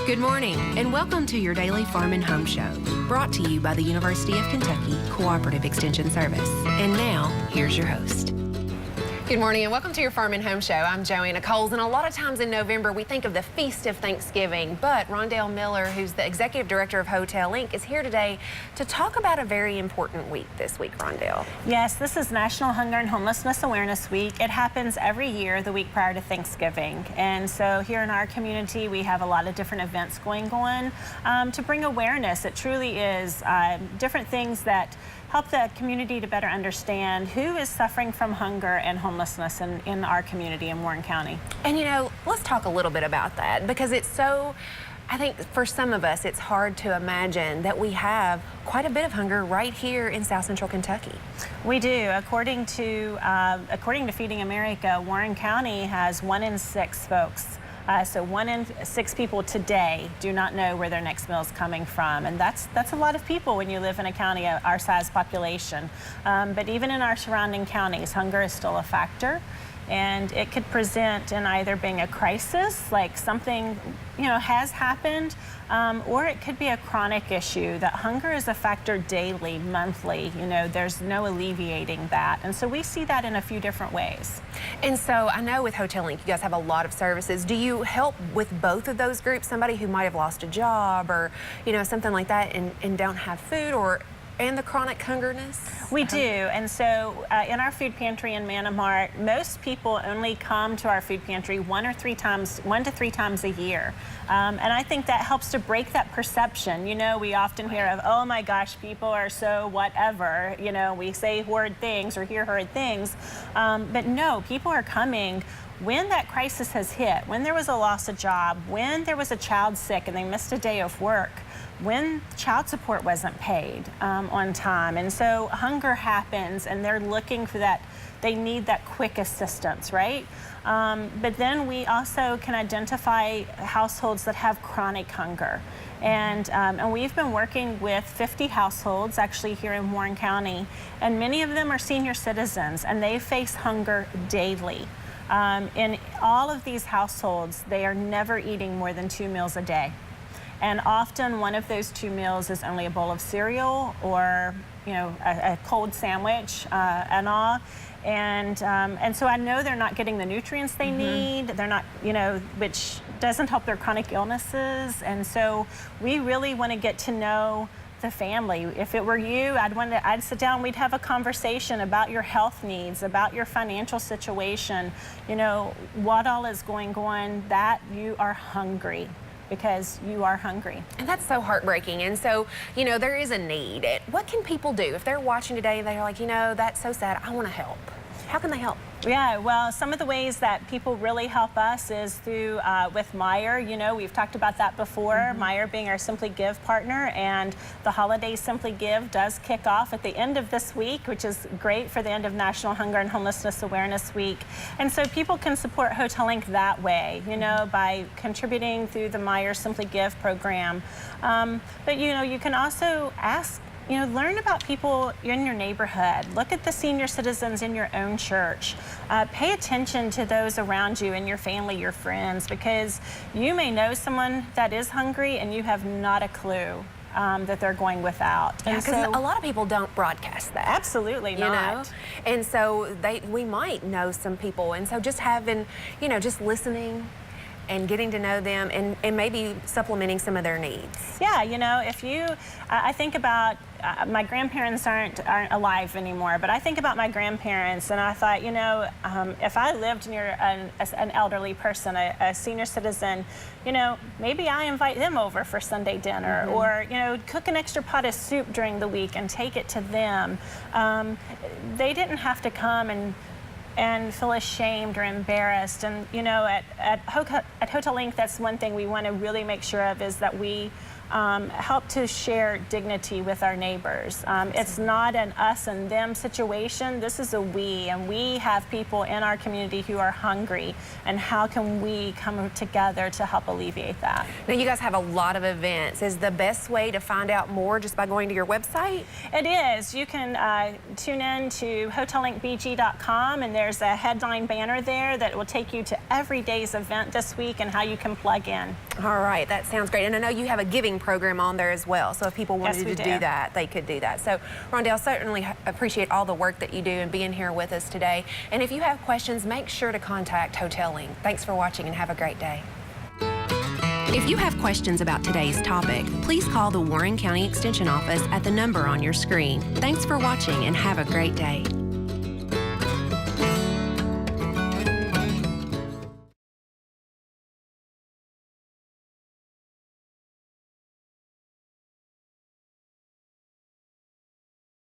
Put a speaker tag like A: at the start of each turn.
A: Good morning, and welcome to your daily Farm and Home Show, brought to you by the University of Kentucky Cooperative Extension Service. And now, here's your host. Good morning and welcome to your Farm and Home Show. I'm Joanna, and a lot of times in November we think of the feast of Thanksgiving, but Rhondell Miller, who's the Executive Director of Hotel Inc., is here today to talk about a very important week this week, Rhondell.
B: Yes, this is National Hunger and Homelessness Awareness Week. It happens every year the week prior to Thanksgiving, and so here in our community we have a lot of different events going on to bring awareness. It truly is different things that help the community to better understand who is suffering from hunger and homelessness in our community in Warren County.
A: And you know, let's talk a little bit about that, because it's so, I think for some of us it's hard to imagine that we have quite a bit of hunger right here in South Central Kentucky.
B: We do. According to Feeding America, Warren County has 1 in 6 folks. So 1 in 6 people today do not know where their next meal is coming from, and that's a lot of people when you live in a county our size population. But even in our surrounding counties, hunger is still a factor, and it could present in either being a crisis, like something has happened, or it could be a chronic issue that hunger is a factor daily, monthly. There's no alleviating that, and so we see that in a few different ways.
A: And so I know with Hotel Inc. you guys have a lot of services. Do you help with both of those groups? Somebody who might have lost a job or something like that and don't have food, and the chronic hungerness?
B: We do, and so in our food pantry in Manamart, most people only come to our food pantry 1 to 3 times a year. And I think that helps to break that perception. We often hear of, oh my gosh, people are so whatever. We say horrid things or hear horrid things. But no, people are coming when that crisis has hit, when there was a loss of job, when there was a child sick and they missed a day of work, when child support wasn't paid on time. And so hunger happens and they're looking for that, they need that quick assistance, right? But then we also can identify households that have chronic hunger. And we've been working with 50 households actually here in Warren County, and many of them are senior citizens and they face hunger daily. In all of these households, they are never eating more than 2 meals a day. And often one of those 2 meals is only a bowl of cereal or, a cold sandwich and all. And so I know they're not getting the nutrients they need. They're not, which doesn't help their chronic illnesses. And so we really want to get to know the family. If it were you, I'd sit down, we'd have a conversation about your health needs, about your financial situation, what all is going on, that you are hungry. Because you are hungry. And
A: that's so heartbreaking. And so, there is a need. What can people do if they're watching today and they're like, that's so sad, I want to help? How can they help?
B: Yeah, well, some of the ways that people really help us is through with Meyer. We've talked about that before. Meyer being our Simply Give partner, and the holiday Simply Give does kick off at the end of this week, which is great for the end of National Hunger and Homelessness Awareness Week. And so people can support Hotel Inc. that way, by contributing through the Meyer Simply Give program. But you can also ask. Learn about people in your neighborhood. Look at the senior citizens in your own church. Pay attention to those around you and your family, your friends, because you may know someone that is hungry and you have not a clue that they're going without.
A: Yeah, because a lot of people don't broadcast that.
B: Absolutely not.
A: And so we might know some people, and so just having, just listening and getting to know them and maybe supplementing some of their needs.
B: Yeah, I think about, my grandparents aren't alive anymore, but I think about my grandparents and I thought, if I lived near an elderly person, a senior citizen, maybe I invite them over for Sunday dinner or, cook an extra pot of soup during the week and take it to them. They didn't have to come and feel ashamed or embarrassed. And at Hotel Inc., that's one thing we want to really make sure of, is that we help to share dignity with our neighbors. It's not an us and them situation. This is a we, and we have people in our community who are hungry, and how can we come together to help alleviate that?
A: Now, you guys have a lot of events. Is the best way to find out more just by going to your website?
B: It is. You can tune in to hotelinkbg.com, and there's a headline banner there that will take you to every day's event this week and how you can plug in.
A: All right, that sounds great. And I know you have a giving program on there as well. So if people wanted
B: Yes, we
A: to
B: do.
A: do that, they could do that. So Rhondell, certainly appreciate all the work that you do and being here with us today. And if you have questions, make sure to contact Hotel Link. Thanks for watching and have a great day. If you have questions about today's topic, please call the Warren County Extension Office at the number on your screen. Thanks for watching and have a great day.